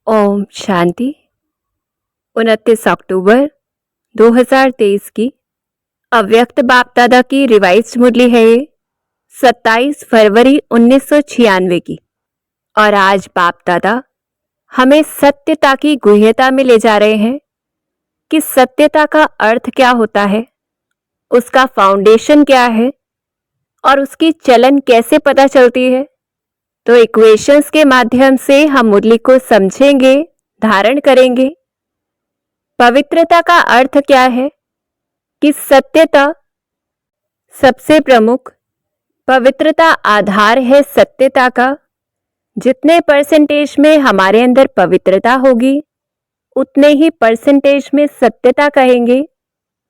ओम शांति। 29 अक्टूबर 2023 की अव्यक्त बाप दादा की रिवाइज्ड मुरली है ये 27 फरवरी 1996 की। और आज बाप दादा हमें सत्यता की गुह्यता में ले जा रहे हैं कि सत्यता का अर्थ क्या होता है, उसका फाउंडेशन क्या है और उसकी चलन कैसे पता चलती है। तो इक्वेशंस के माध्यम से हम मुरली को समझेंगे, धारण करेंगे। पवित्रता का अर्थ क्या है कि सत्यता सबसे प्रमुख, पवित्रता आधार है सत्यता का। जितने परसेंटेज में हमारे अंदर पवित्रता होगी उतने ही परसेंटेज में सत्यता कहेंगे,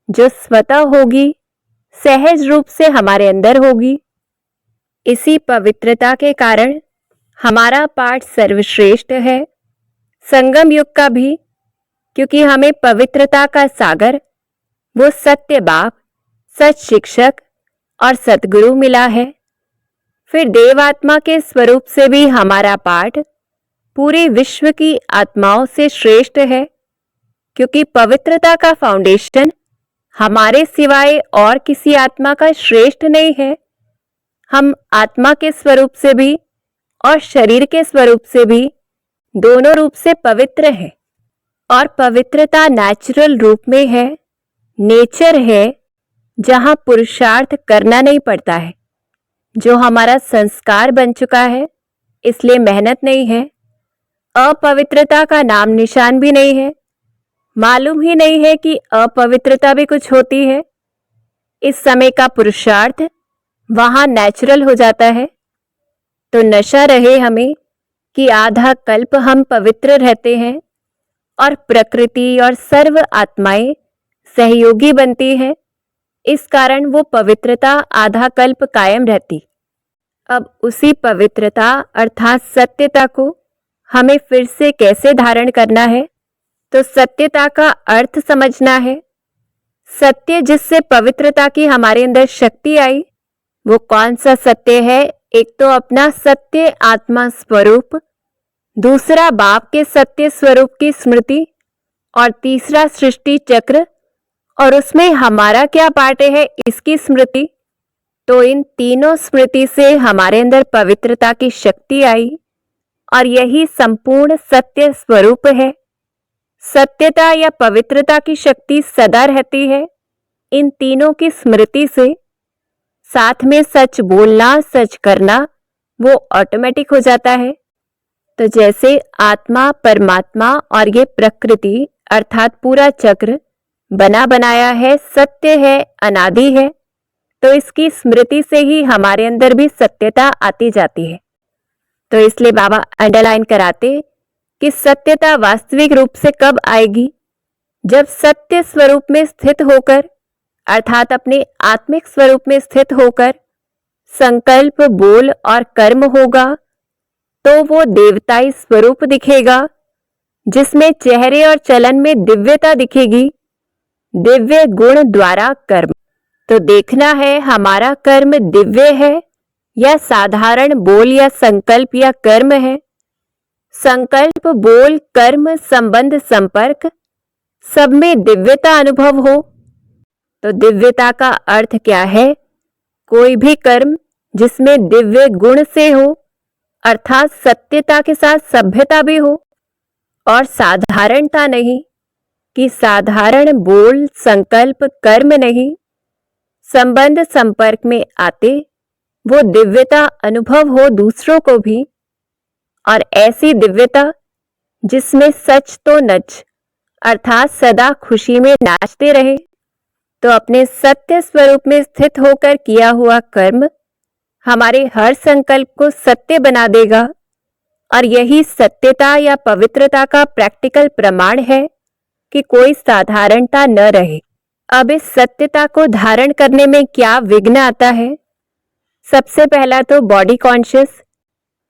जो स्वतः होगी, सहज रूप से हमारे अंदर होगी। इसी पवित्रता के कारण हमारा पाठ सर्वश्रेष्ठ है, संगम युग का भी, क्योंकि हमें पवित्रता का सागर, वो सत्य बाप, सच शिक्षक और सतगुरु मिला है। फिर देवात्मा के स्वरूप से भी हमारा पाठ पूरे विश्व की आत्माओं से श्रेष्ठ है, क्योंकि पवित्रता का फाउंडेशन हमारे सिवाय और किसी आत्मा का श्रेष्ठ नहीं है। हम आत्मा के स्वरूप से भी और शरीर के स्वरूप से भी दोनों रूप से पवित्र है। और पवित्रता नेचुरल रूप में है, नेचर है, जहां पुरुषार्थ करना नहीं पड़ता है, जो हमारा संस्कार बन चुका है, इसलिए मेहनत नहीं है। अपवित्रता का नाम निशान भी नहीं है, मालूम ही नहीं है कि अपवित्रता भी कुछ होती है। इस समय का पुरुषार्थ वहां नेचुरल हो जाता है। तो नशा रहे हमें कि आधा कल्प हम पवित्र रहते हैं और प्रकृति और सर्व आत्माएं सहयोगी बनती हैं, इस कारण वो पवित्रता आधा कल्प कायम रहती। अब उसी पवित्रता अर्थात सत्यता को हमें फिर से कैसे धारण करना है, तो सत्यता का अर्थ समझना है। सत्य जिससे पवित्रता की हमारे अंदर शक्ति आई, वो कौन सा सत्य है? एक तो अपना सत्य आत्मा स्वरूप, दूसरा बाप के सत्य स्वरूप की स्मृति, और तीसरा सृष्टि चक्र और उसमें हमारा क्या पार्ट है इसकी स्मृति। तो इन तीनों स्मृति से हमारे अंदर पवित्रता की शक्ति आई और यही संपूर्ण सत्य स्वरूप है। सत्यता या पवित्रता की शक्ति सदा रहती है इन तीनों की स्मृति से। साथ में सच बोलना, सच करना, वो ऑटोमेटिक हो जाता है। तो जैसे आत्मा, परमात्मा और ये प्रकृति अर्थात पूरा चक्र बना बनाया है, सत्य है, अनादि है, तो इसकी स्मृति से ही हमारे अंदर भी सत्यता आती जाती है। तो इसलिए बाबा अंडरलाइन कराते कि सत्यता वास्तविक रूप से कब आएगी? जब सत्य स्वरूप में स्थित होकर अर्थात अपने आत्मिक स्वरूप में स्थित होकर संकल्प, बोल और कर्म होगा, तो वो देवताई स्वरूप दिखेगा, जिसमें चेहरे और चलन में दिव्यता दिखेगी, दिव्य गुण द्वारा कर्म। तो देखना है हमारा कर्म दिव्य है या साधारण बोल या संकल्प या कर्म है। संकल्प, बोल, कर्म, संबंध, संपर्क सब में दिव्यता अनुभव हो। तो दिव्यता का अर्थ क्या है? कोई भी कर्म जिसमें दिव्य गुण से हो, अर्थात सत्यता के साथ सभ्यता भी हो, और साधारणता नहीं कि साधारण बोल, संकल्प, कर्म नहीं, संबंध संपर्क में आते वो दिव्यता अनुभव हो दूसरों को भी। और ऐसी दिव्यता जिसमें सच तो नच अर्थात सदा खुशी में नाचते रहे। तो अपने सत्य स्वरूप में स्थित होकर किया हुआ कर्म हमारे हर संकल्प को सत्य बना देगा, और यही सत्यता या पवित्रता का प्रैक्टिकल प्रमाण है कि कोई साधारणता न रहे। अब इस सत्यता को धारण करने में क्या विघ्न आता है? सबसे पहला तो बॉडी कॉन्शियस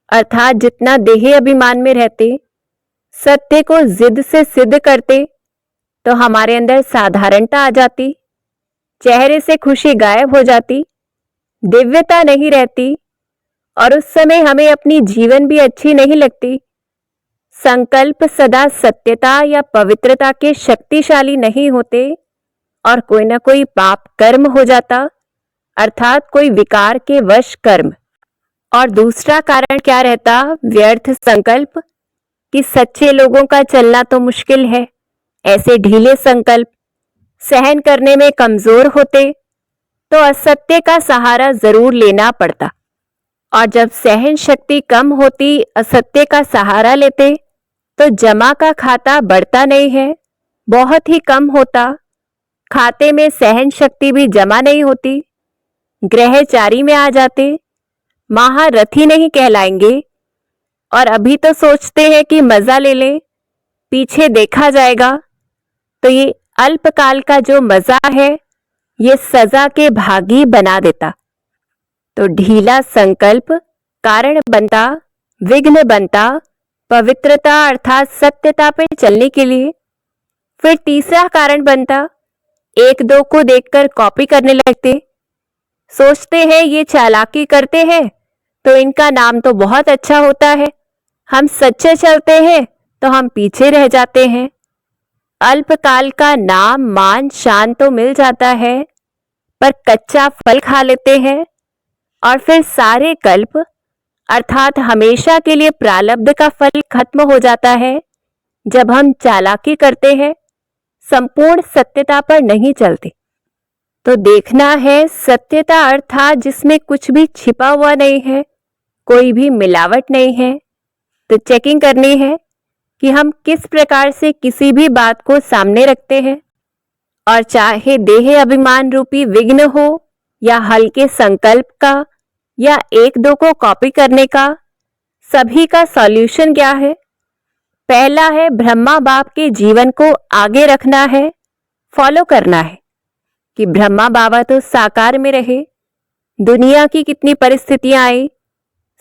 अर्थात जितना देही अभिमान में रहते, सत्य को जिद से सिद्ध करते, तो हमारे अंदर साधारणता आ जाती, चेहरे से खुशी गायब हो जाती, दिव्यता नहीं रहती, और उस समय हमें अपनी जीवन भी अच्छी नहीं लगती। संकल्प सदा सत्यता या पवित्रता के शक्तिशाली नहीं होते और कोई ना कोई पाप कर्म हो जाता, अर्थात कोई विकार के वश कर्म। और दूसरा कारण क्या रहता? व्यर्थ संकल्प, कि सच्चे लोगों का चलना तो मुश्किल है, ऐसे ढीले संकल्प सहन करने में कमजोर होते, तो असत्य का सहारा जरूर लेना पड़ता। और जब सहन शक्ति कम होती, असत्य का सहारा लेते, तो जमा का खाता बढ़ता नहीं है, बहुत ही कम होता। खाते में सहन शक्ति भी जमा नहीं होती, ग्रहचारी में आ जाते, महारथी नहीं कहलाएंगे। और अभी तो सोचते हैं कि मजा ले लें, पीछे देखा जाएगा, तो ये अल्पकाल का जो मजा है ये सजा के भागी बना देता। तो ढीला संकल्प कारण बनता, विघ्न बनता पवित्रता अर्थात सत्यता पे चलने के लिए। फिर तीसरा कारण बनता, एक दो को देखकर कॉपी करने लगते, सोचते हैं ये चालाकी करते हैं तो इनका नाम तो बहुत अच्छा होता है, हम सच्चे चलते हैं तो हम पीछे रह जाते हैं। अल्पकाल का नाम मान शान तो मिल जाता है, पर कच्चा फल खा लेते हैं। और फिर सारे कल्प अर्थात हमेशा के लिए प्रारब्ध का फल खत्म हो जाता है जब हम चालाकी करते हैं, संपूर्ण सत्यता पर नहीं चलते। तो देखना है सत्यता अर्थात जिसमें कुछ भी छिपा हुआ नहीं है, कोई भी मिलावट नहीं है। तो चेकिंग करनी है कि हम किस प्रकार से किसी भी बात को सामने रखते हैं। और चाहे देह अभिमान रूपी विघ्न हो या हल्के संकल्प का या एक दो को कॉपी करने का, सभी का सॉल्यूशन क्या है? पहला है ब्रह्मा बाप के जीवन को आगे रखना है, फॉलो करना है कि ब्रह्मा बाबा तो साकार में रहे, दुनिया की कितनी परिस्थितियां आई,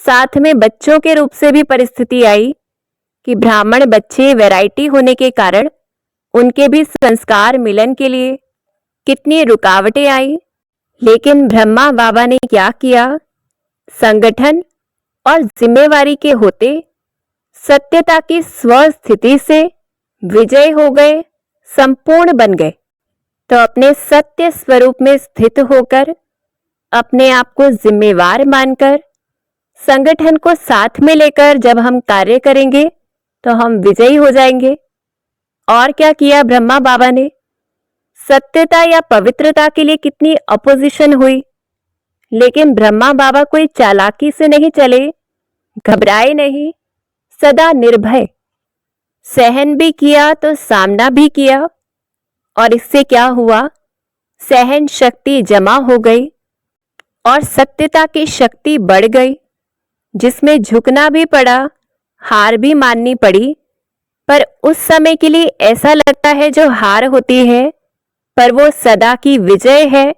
साथ में बच्चों के रूप से भी परिस्थिति आई कि ब्राह्मण बच्चे वैरायटी होने के कारण उनके भी संस्कार मिलन के लिए कितनी रुकावटें आई। लेकिन ब्रह्मा बाबा ने क्या किया? संगठन और जिम्मेवारी के होते सत्यता की स्वस्थिति से विजय हो गए, संपूर्ण बन गए। तो अपने सत्य स्वरूप में स्थित होकर, अपने आप को जिम्मेवार मानकर, संगठन को साथ में लेकर जब हम कार्य करेंगे तो हम विजयी हो जाएंगे। और क्या किया ब्रह्मा बाबा ने? सत्यता या पवित्रता के लिए कितनी अपोजिशन हुई, लेकिन ब्रह्मा बाबा कोई चालाकी से नहीं चले, घबराए नहीं, सदा निर्भय। सहन भी किया तो सामना भी किया, और इससे क्या हुआ? सहन शक्ति जमा हो गई और सत्यता की शक्ति बढ़ गई, जिसमें झुकना भी पड़ा, हार भी माननी पड़ी। पर उस समय के लिए ऐसा लगता है जो हार होती है, पर वो सदा की विजय है।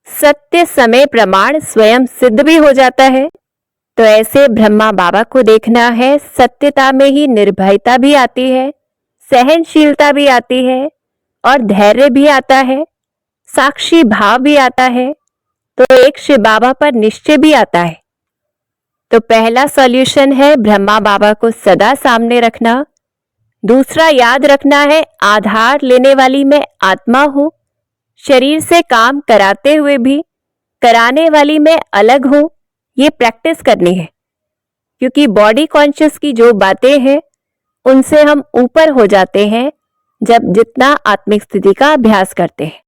सत्य समय प्रमाण स्वयं सिद्ध भी हो जाता है। तो ऐसे ब्रह्मा बाबा को देखना है, सत्यता में ही निर्भयता भी आती है, सहनशीलता भी आती है और धैर्य भी आता है, साक्षी भाव भी आता है, तो एक शिव बाबा पर निश्चय भी आता है। तो पहला सॉल्यूशन है ब्रह्मा बाबा को सदा सामने रखना। दूसरा याद रखना है आधार लेने वाली मैं आत्मा हूं, शरीर से काम कराते हुए भी कराने वाली मैं अलग हूं, ये प्रैक्टिस करनी है। क्योंकि बॉडी कॉन्शियस की जो बातें हैं उनसे हम ऊपर हो जाते हैं जब जितना आत्मिक स्थिति का अभ्यास करते हैं।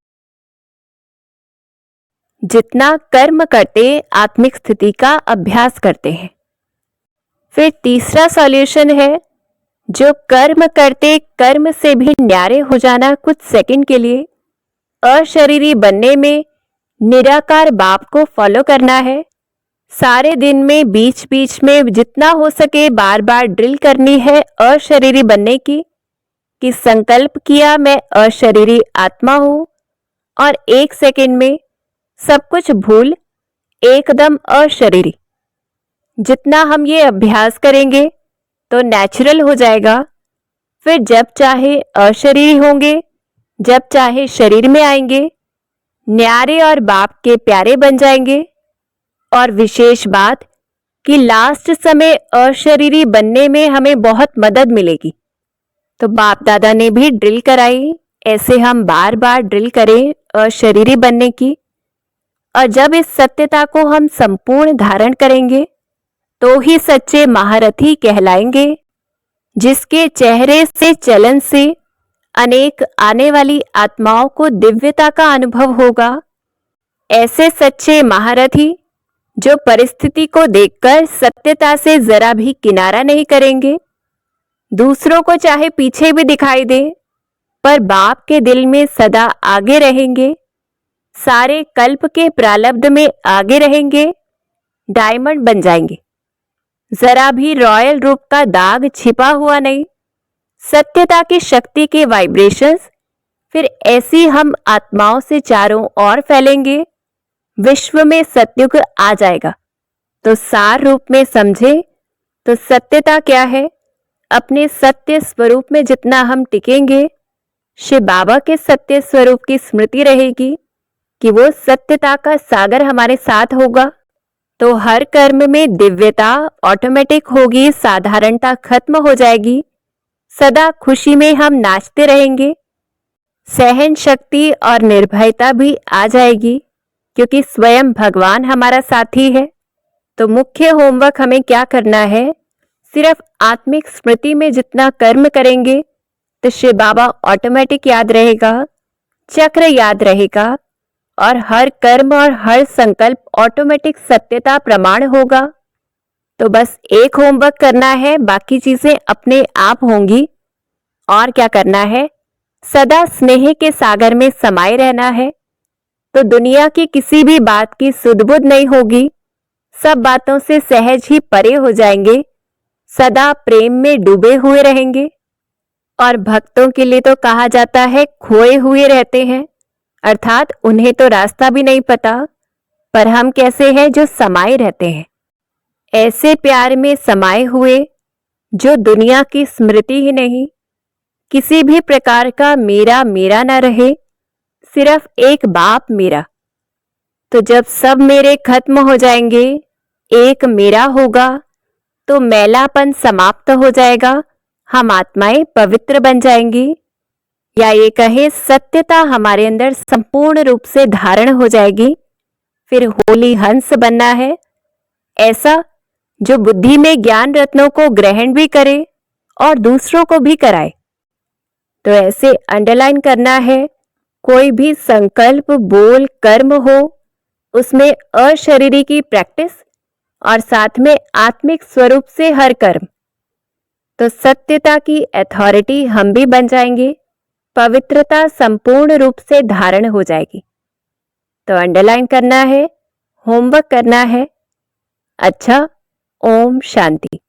जितना कर्म करते आत्मिक स्थिति का अभ्यास करते हैं। फिर तीसरा सॉल्यूशन है जो कर्म करते कर्म से भी न्यारे हो जाना कुछ सेकंड के लिए, अशरीरी बनने में निराकार बाप को फॉलो करना है। सारे दिन में बीच बीच में जितना हो सके बार बार ड्रिल करनी है अशरीरी बनने की, कि संकल्प किया मैं अशरीरी आत्मा हूं और एक सेकंड में सब कुछ भूल एकदम अशरीरी। जितना हम ये अभ्यास करेंगे तो नेचुरल हो जाएगा। फिर जब चाहे अशरीरी होंगे, जब चाहे शरीर में आएंगे, न्यारे और बाप के प्यारे बन जाएंगे। और विशेष बात, कि लास्ट समय अशरीरी बनने में हमें बहुत मदद मिलेगी। तो बाप दादा ने भी ड्रिल कराई, ऐसे हम बार बार ड्रिल करें अशरीरी बनने की। और जब इस सत्यता को हम संपूर्ण धारण करेंगे तो ही सच्चे महारथी कहलाएंगे, जिसके चेहरे से चलन से अनेक आने वाली आत्माओं को दिव्यता का अनुभव होगा। ऐसे सच्चे महारथी जो परिस्थिति को देखकर सत्यता से जरा भी किनारा नहीं करेंगे, दूसरों को चाहे पीछे भी दिखाई दे पर बाप के दिल में सदा आगे रहेंगे, सारे कल्प के प्रारब्ध में आगे रहेंगे, डायमंड बन जाएंगे। जरा भी रॉयल रूप का दाग छिपा हुआ नहीं। सत्यता की शक्ति के वाइब्रेशंस फिर ऐसी हम आत्माओं से चारों ओर फैलेंगे, विश्व में सत्युग आ जाएगा। तो सार रूप में समझे तो सत्यता क्या है। अपने सत्य स्वरूप में जितना हम टिकेंगे, शिव बाबा के सत्य स्वरूप की स्मृति रहेगी कि वो सत्यता का सागर हमारे साथ होगा, तो हर कर्म में दिव्यता ऑटोमेटिक होगी, साधारणता खत्म हो जाएगी, सदा खुशी में हम नाचते रहेंगे, सहन शक्ति और निर्भयता भी आ जाएगी, क्योंकि स्वयं भगवान हमारा साथी है। तो मुख्य होमवर्क हमें क्या करना है, सिर्फ आत्मिक स्मृति में जितना कर्म करेंगे तो शिव बाबा ऑटोमेटिक याद रहेगा, चक्र याद रहेगा, और हर कर्म और हर संकल्प ऑटोमेटिक सत्यता प्रमाण होगा। तो बस एक होमवर्क करना है, बाकी चीजें अपने आप होंगी। और क्या करना है, सदा स्नेह के सागर में समाये रहना है। तो दुनिया की किसी भी बात की सुध-बुध नहीं होगी, सब बातों से सहज ही परे हो जाएंगे, सदा प्रेम में डूबे हुए रहेंगे। और भक्तों के लिए तो कहा जाता है खोए हुए रहते हैं, अर्थात उन्हें तो रास्ता भी नहीं पता, पर हम कैसे हैं जो समाये रहते हैं, ऐसे प्यार में समाये हुए जो दुनिया की स्मृति ही नहीं, किसी भी प्रकार का मेरा मेरा न रहे, सिर्फ एक बाप मेरा। तो जब सब मेरे खत्म हो जाएंगे, एक मेरा होगा, तो मैलापन समाप्त हो जाएगा, हम आत्माएं पवित्र बन जाएंगी, या ये कहे सत्यता हमारे अंदर संपूर्ण रूप से धारण हो जाएगी। फिर होली हंस बनना है, ऐसा जो बुद्धि में ज्ञान रत्नों को ग्रहण भी करे और दूसरों को भी कराए। तो ऐसे अंडरलाइन करना है, कोई भी संकल्प बोल कर्म हो, उसमें अशरीरी की प्रैक्टिस और साथ में आत्मिक स्वरूप से हर कर्म। तो सत्यता की अथॉरिटी हम भी बन जाएंगे, पवित्रता संपूर्ण रूप से धारण हो जाएगी। तो अंडरलाइन करना है, होमवर्क करना है। अच्छा, ओम शांति।